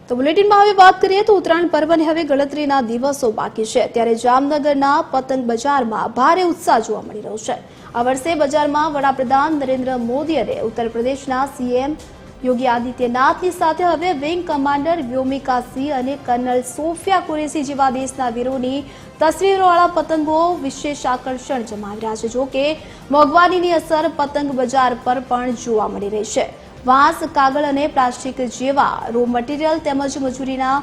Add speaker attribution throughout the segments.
Speaker 1: તો બુલેટિનમાં હવે વાત કરીએ તો ઉત્તરાયણ પર્વને હવે ગણતરીના દિવસો બાકી છે ત્યારે જામનગરના પતંગ બજારમાં ભારે ઉત્સાહ જોવા મળી રહ્યો છે। આ વર્ષે બજારમાં વડાપ્રધાન નરેન્દ્ર મોદી અને ઉત્તર પ્રદેશના સીએમ યોગી આદિત્યનાથની સાથે હવે વિંગ કમાન્ડર વ્યોમિકા સિંહ અને કર્નલ સોફિયા કુરેશી જેવા દેશના વીરોની તસવીરોવાળા પતંગો વિશેષ આકર્ષણ જમાવી રહ્યા છે। જો કે મોંઘવારીની અસર પતંગ બજાર પર પણ જોવા મળી રહી છે। વાંસ, કાગળ અને પ્લાસ્ટિક જેવા રો મટીરીયલ તેમજ મજૂરીના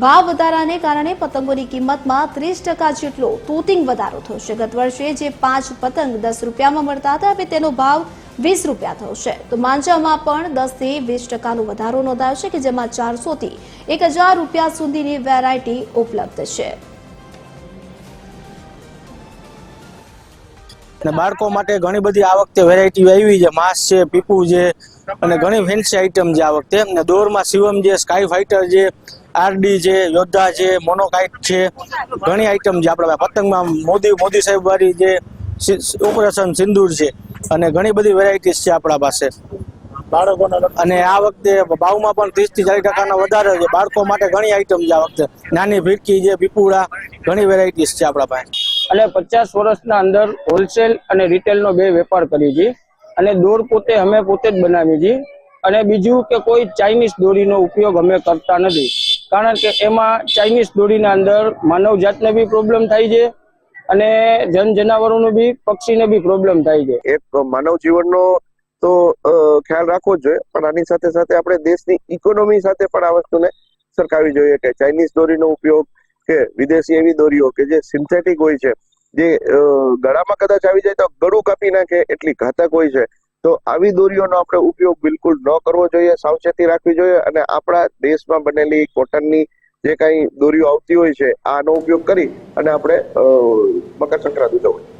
Speaker 1: ભાવ વધારાને કારણે પતંગોની કિંમતમાં 30% જેટલો તોતિંગ વધારો થયો છે। ગત વર્ષે જે 5 પતંગ 10 રૂપિયામાં મળતા હતા હવે તેનો ભાવ 20 રૂપિયા થયો છે। તો માંજામાં પણ 10 થી 20% વધારો નોંધાયો છે કે જેમાં 400 થી 1000 રૂપિયા સુધીની વેરાયટી ઉપલબ્ધ છે।
Speaker 2: બાળકો માટે ઘણી બધી આ વખતે વેરાયટી આવી છે। માસ છે, પીપુ છે અને ઘણી ફેન્સી આઈટમ છે આ વખતે। દોરમાં શિવમ છે, સ્કાય ફાઈટર છે, આરડી છે, યોદ્ધા છે, મોનોકાઇટ છે, ઘણી આઈટમ છે આપણા પતંગમાં। મોદી સાહેબ વાળી જે ઓપરેશન સિંદૂર છે અને ઘણી બધી વેરાયટીઝ છે આપણા પાસે। અને આ વખતે ભાવમાં પણ 30 થી 40% વધારે છે। બાળકો માટે ઘણી આઈટમ છે આ વખતે। નાની ફીરકી છે, પીપુડા, ઘણી વેરાયટીઝ છે આપણા પાસે।
Speaker 3: અને 50 વર્ષના અંદર હોલસેલ અને રિટેલનો બે વેપાર કરી છે અને દોર પોતે અમે પોતે જ બનાવી છે। અને બીજું કે કોઈ ચાઇનીઝ દોરીનો ઉપયોગ અમે કરતા નથી, કારણ કે એમાં ચાઇનીઝ દોરીના અંદર માનવ જાતને બી પ્રોબ્લેમ થાય છે અને જનાવરોનો બી, પક્ષીને બી પ્રોબ્લેમ થાય છે।
Speaker 4: એક માનવ જીવનનો તો ખ્યાલ રાખવો જ જોઈએ, પણ આની સાથે સાથે આપણે દેશની ઇકોનોમી સાથે પણ આ વસ્તુને સરખાવવી જોઈએ કે ચાઇનીઝ દોરીનો ઉપયોગ કે વિદેશી એવી દોરીઓ કે જે સિન્થેટિક હોય છે, જે ગળામાં કદાચ આવી જાય તો ગળું કાપી નાખે એટલી ઘાતક હોય છે। તો આવી દોરીઓનો આપણે ઉપયોગ બિલકુલ ન કરવો જોઈએ, સાવચેતી રાખવી જોઈએ અને આપણા દેશમાં બનેલી કોટનની જે કાંઈ દોરીઓ આવતી હોય છે આનો ઉપયોગ કરી અને આપણે મકર સંક્રાંતિ ઉજવવી।